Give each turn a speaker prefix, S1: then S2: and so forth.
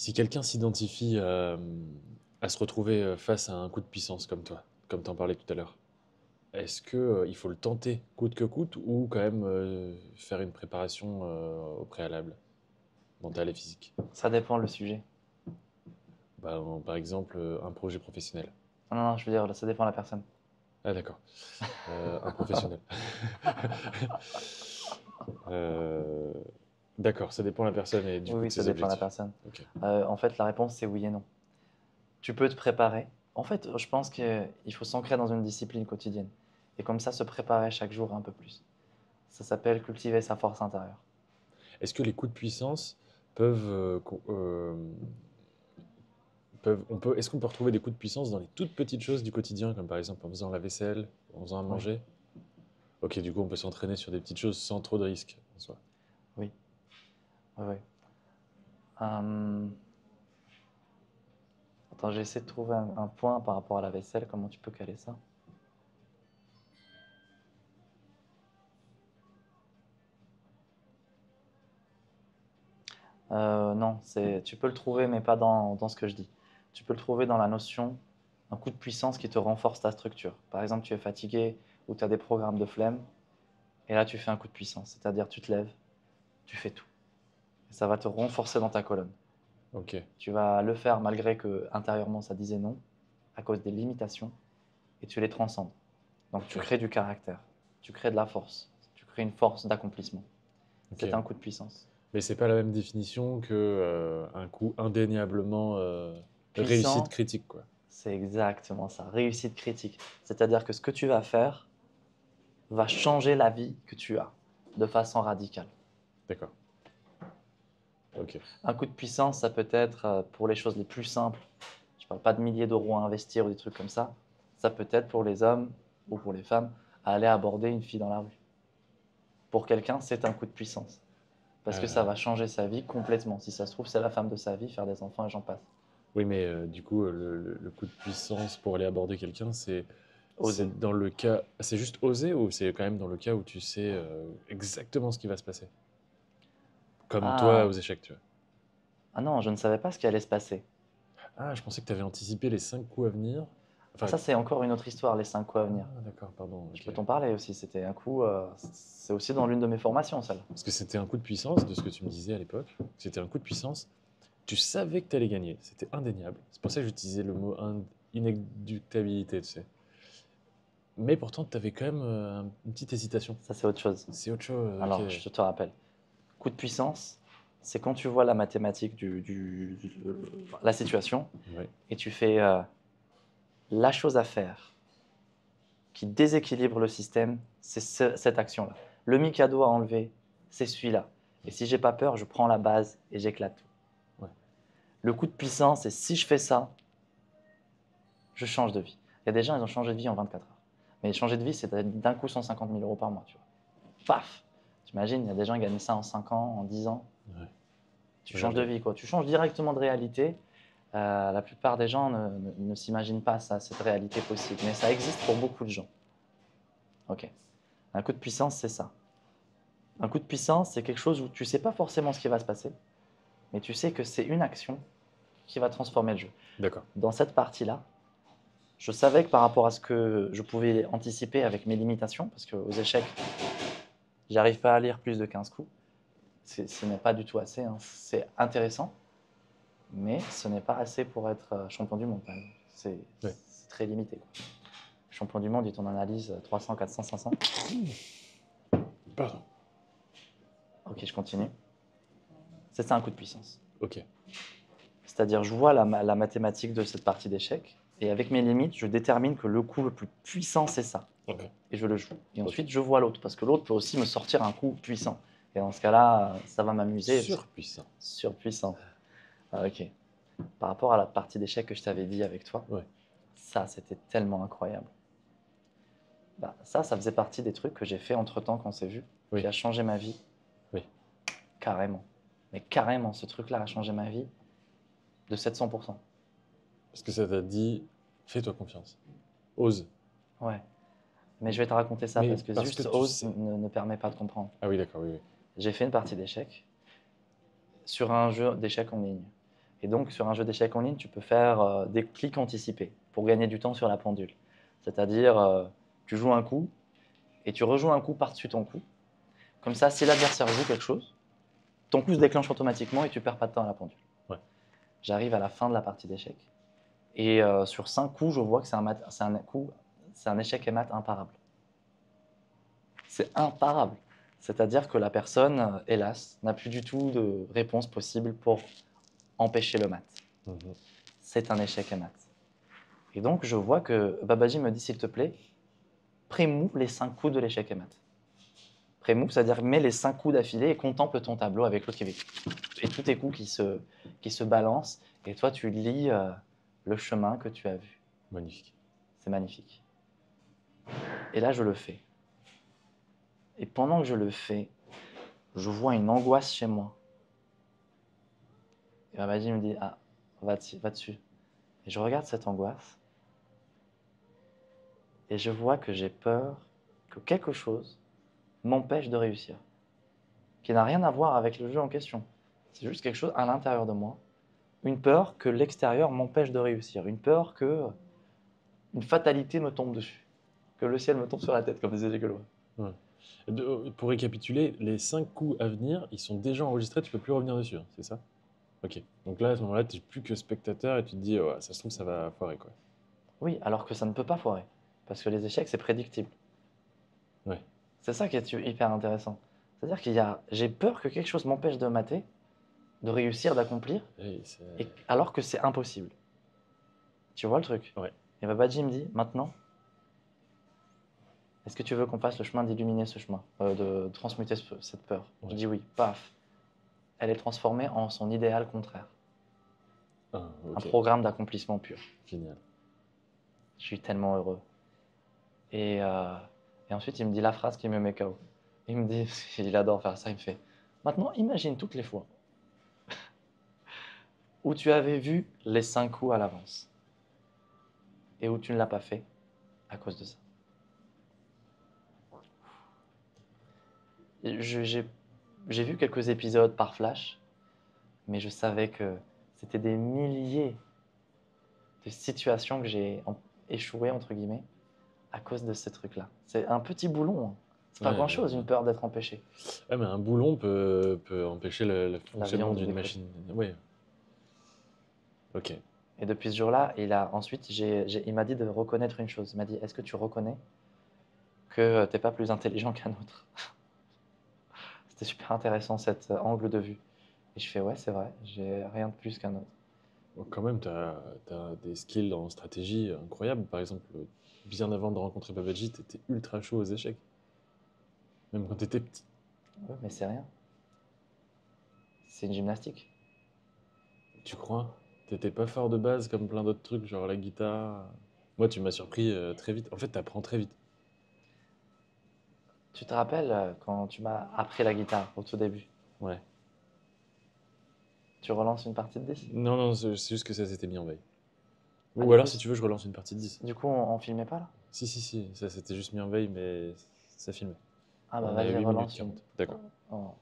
S1: Si quelqu'un s'identifie à se retrouver face à un coup de puissance comme toi, comme tu en parlais tout à l'heure, est-ce que il faut le tenter coûte que coûte ou quand même faire une préparation au préalable, mentale et physique?
S2: Ça dépend le sujet.
S1: Bah, par exemple, un projet professionnel.
S2: Non, non, non, je veux dire, ça dépend de la personne.
S1: Ah d'accord. Un professionnel. Euh, d'accord, ça dépend de la personne et du
S2: Oui,
S1: coup
S2: oui,
S1: de
S2: ça
S1: ses
S2: dépend de la
S1: objectifs.
S2: personne.
S1: Ok.
S2: En fait, la réponse, c'est oui et non. Tu peux te préparer. En fait, je pense qu'il faut s'ancrer dans une discipline quotidienne. Et comme ça, se préparer chaque jour un peu plus. Ça s'appelle cultiver sa force intérieure.
S1: Est-ce que les coups de puissance peuvent, est-ce qu'on peut retrouver des coups de puissance dans les toutes petites choses du quotidien, comme par exemple en faisant la vaisselle, en faisant à
S2: Oui,
S1: manger? Ok, du coup, on peut s'entraîner sur des petites choses sans trop de risques en soi.
S2: oui, oui, oui. Euh, Attends, j'essaie de trouver un point par rapport à la vaisselle. Comment tu peux caler ça? Non, tu peux le trouver, mais pas dans ce que je dis. Tu peux le trouver dans la notion d'un coup de puissance qui te renforce ta structure. Par exemple, tu es fatigué ou tu as des programmes de flemme, et là, tu fais un coup de puissance. C'est-à-dire, tu te lèves, tu fais tout. Et ça va te renforcer dans ta colonne.
S1: Ok,
S2: Tu vas le faire malgré que intérieurement ça disait non, à cause des limitations, et tu les transcendes. Donc, tu
S1: ok,
S2: crées du caractère, tu crées de la force, tu crées une force d'accomplissement.
S1: ok.
S2: C'est un coup de puissance.
S1: Mais c'est pas la même définition que un coup indéniablement réussite
S2: Puissant,
S1: critique, quoi.
S2: c'est exactement ça, réussite critique. C'est-à-dire que ce que tu vas faire va changer la vie que tu as de façon radicale.
S1: D'accord. Ok.
S2: Un coup de puissance, ça peut être pour les choses les plus simples. Je ne parle pas de milliers d'euros à investir ou des trucs comme ça. Ça peut être pour les hommes ou pour les femmes à aller aborder une fille dans la rue. Pour quelqu'un, c'est un coup de puissance. Parce que ça
S1: Euh,
S2: va changer sa vie complètement. Si ça se trouve, c'est la femme de sa vie, faire des enfants et j'en passe.
S1: oui, mais du coup, le coup de puissance pour aller aborder quelqu'un,
S2: Oser.
S1: c'est dans le cas, c'est juste oser ou c'est quand même dans le cas où tu sais exactement ce qui va se passer? Comme toi aux
S2: Ah,
S1: échecs, tu vois.
S2: ah non, je ne savais pas ce qui allait se passer.
S1: Ah, je pensais que tu avais anticipé les 5 coups à venir.
S2: Ah,
S1: Enfin,
S2: ça, c'est encore une autre histoire, les 5 coups à venir.
S1: ah, d'accord, pardon,
S2: Je
S1: ok.
S2: peux t'en parler aussi. C'était un coup. C'est aussi dans l'une de mes formations, celle.
S1: Parce que c'était un coup de puissance, de ce que tu me disais à l'époque. C'était un coup de puissance. Tu savais que tu allais gagner. C'était indéniable. C'est pour ça que j'utilisais le mot inéluctabilité, tu sais. Mais pourtant, tu avais quand même une petite hésitation.
S2: Ça, c'est autre chose.
S1: C'est autre chose, ok.
S2: Alors, je te rappelle. Coup de puissance, c'est quand tu vois la mathématique la situation
S1: Ouais,
S2: et tu fais la chose à faire qui déséquilibre le système, c'est cette action-là. Le Mikado à enlever, c'est celui-là. Et si j'ai pas peur, je prends la base et j'éclate tout.
S1: ouais.
S2: Le coup de puissance, c'est si je fais ça, je change de vie. Il y a des gens, ils ont changé de vie en 24 heures. Mais changer de vie, c'est d'un coup 150 000 euros par mois. Tu vois. Paf. T'imagines, il y a des gens qui gagnent ça en 5 ans, en 10 ans.
S1: Ouais.
S2: Tu changes de
S1: Jamais.
S2: vie, quoi. Tu changes directement de réalité. La plupart des gens ne s'imaginent pas ça, cette réalité possible. Mais ça existe pour beaucoup de gens. Ok. Un coup de puissance, c'est ça. Un coup de puissance, c'est quelque chose où tu ne sais pas forcément ce qui va se passer, mais tu sais que c'est une action qui va transformer le jeu.
S1: D'accord.
S2: Dans cette partie-là, je savais que par rapport à ce que je pouvais anticiper avec mes limitations, parce qu'aux échecs, j'arrive pas à lire plus de 15 coups, ce n'est pas du tout assez, hein. C'est intéressant, mais ce n'est pas assez pour être champion du monde. C'est
S1: Ouais.
S2: très limité, quoi. Champion du monde, il t'en analyse 300, 400, 500.
S1: Pardon.
S2: Ok, je continue. C'est ça un coup de puissance.
S1: Ok.
S2: C'est-à-dire, je vois la mathématique de cette partie d'échecs, et avec mes limites, je détermine que le coup le plus puissant, c'est ça.
S1: Ok.
S2: Et je le joue. Et
S1: Ok.
S2: ensuite, je vois l'autre, parce que l'autre peut aussi me sortir un coup puissant. Et dans ce cas-là, ça va m'amuser.
S1: Surpuissant.
S2: Surpuissant. Ah, ok. Par rapport à la partie d'échecs que je t'avais dit avec toi,
S1: Ouais.
S2: ça, c'était tellement incroyable. Bah, ça faisait partie des trucs que j'ai fait entre-temps quand on s'est vu, qui
S1: Oui.
S2: a changé ma vie,
S1: Oui.
S2: carrément. Mais carrément, ce truc-là a changé ma vie de 700%.
S1: Parce que ça t'a dit, fais-toi confiance. Ose.
S2: Ouais. Mais je vais te raconter ça
S1: Mais
S2: parce que
S1: parce que
S2: juste
S1: tu
S2: ose
S1: sais.
S2: ne permet pas de comprendre.
S1: Ah oui, d'accord, oui, oui.
S2: J'ai fait une partie d'échecs sur un jeu d'échecs en ligne. Et donc, sur un jeu d'échecs en ligne, tu peux faire des clics anticipés pour gagner du temps sur la pendule. C'est-à-dire, tu joues un coup et tu rejoues un coup par-dessus ton coup. Comme ça, si l'adversaire joue quelque chose, ton coup se déclenche automatiquement et tu perds pas de temps à la pendule.
S1: Ouais.
S2: J'arrive à la fin de la partie d'échecs. Et sur 5 coups, je vois que c'est un échec et mat imparable. C'est imparable. C'est-à-dire que la personne, hélas, n'a plus du tout de réponse possible pour empêcher le mat.
S1: Mhm.
S2: C'est un échec et mat. Et donc, je vois que Babaji me dit, s'il te plaît, pré-mou les 5 coups de l'échec et mat. Pré-mou, c'est-à-dire mets les 5 coups d'affilée et contemple ton tableau avec l'autre qui fait. Et tous tes coups qui se balancent. Et toi, tu lis le chemin que tu as vu.
S1: Magnifique.
S2: C'est magnifique. Et là, je le fais. Et pendant que je le fais, je vois une angoisse chez moi. Et Babaji me dit, ah, va dessus. Et je regarde cette angoisse. Et je vois que j'ai peur que quelque chose m'empêche de réussir. Qui n'a rien à voir avec le jeu en question. C'est juste quelque chose à l'intérieur de moi. Une peur que l'extérieur m'empêche de réussir. Une peur que une fatalité me tombe dessus. Que le ciel me tombe sur la tête, comme disait Gaulois.
S1: Ouais. Pour récapituler, les 5 coups à venir, ils sont déjà enregistrés, tu peux plus revenir dessus, hein, c'est ça? Ok. Donc là, à ce moment-là, tu n'es plus que spectateur et tu te dis, ouais, ça se trouve, ça va foirer, quoi.
S2: Oui, alors que ça ne peut pas foirer. Parce que les échecs, c'est prédictible.
S1: Ouais.
S2: C'est ça qui est hyper intéressant. C'est-à-dire j'ai peur que quelque chose m'empêche de mater, de réussir, d'accomplir,
S1: Et
S2: alors que c'est impossible. Tu vois le truc?
S1: ouais.
S2: Et Babaji me dit, maintenant, est-ce que tu veux qu'on fasse le chemin d'illuminer ce chemin, de transmuter cette peur? Je
S1: Ouais.
S2: dis oui, paf. Elle est transformée en son idéal contraire.
S1: Ah,
S2: Un
S1: ok.
S2: programme d'accomplissement pur.
S1: Génial.
S2: Je suis tellement heureux. Et, euh, et ensuite, il me dit la phrase qui me met KO. Il me dit, il adore faire ça, il me fait, maintenant, imagine toutes les fois où tu avais vu les 5 coups à l'avance et où tu ne l'as pas fait à cause de ça. J'ai vu quelques épisodes par flash, mais je savais que c'était des milliers de situations que j'ai échoué, entre guillemets, à cause de ce truc-là. C'est un petit boulon, hein. C'est pas
S1: Ouais,
S2: grand-chose, une peur d'être empêché.
S1: ouais, mais un boulon peut empêcher le
S2: L'avion
S1: fonctionnement
S2: de
S1: d'une
S2: décoller.
S1: machine. Ouais. Ok.
S2: Et depuis ce jour-là, ensuite, il m'a dit de reconnaître une chose. Il m'a dit, est-ce que tu reconnais que tu n'es pas plus intelligent qu'un autre? C'était super intéressant cet angle de vue. Et je fais, ouais, c'est vrai, j'ai rien de plus qu'un autre.
S1: Bon, quand même, tu as des skills en stratégie incroyables. Par exemple, bien avant de rencontrer Babaji, tu étais ultra chaud aux échecs. Même quand tu étais petit.
S2: Ouais, mais c'est rien. C'est une gymnastique.
S1: Tu crois? T'étais pas fort de base comme plein d'autres trucs, genre la guitare. Moi, tu m'as surpris très vite. En fait, t'apprends très vite.
S2: Tu te rappelles quand tu m'as appris la guitare au tout début?
S1: Ouais.
S2: Tu relances une partie de 10?
S1: Non, non, c'est juste que ça s'était mis en veille.
S2: Ah,
S1: Ou alors, si tu veux, je relance une partie de 10.
S2: du coup, on filmait pas là?
S1: Si, si, si, ça s'était juste mis en veille, mais ça filmait.
S2: Ah bah
S1: On avait
S2: vas-y,
S1: 8 minutes
S2: relance une.
S1: 40. D'accord.
S2: Oh.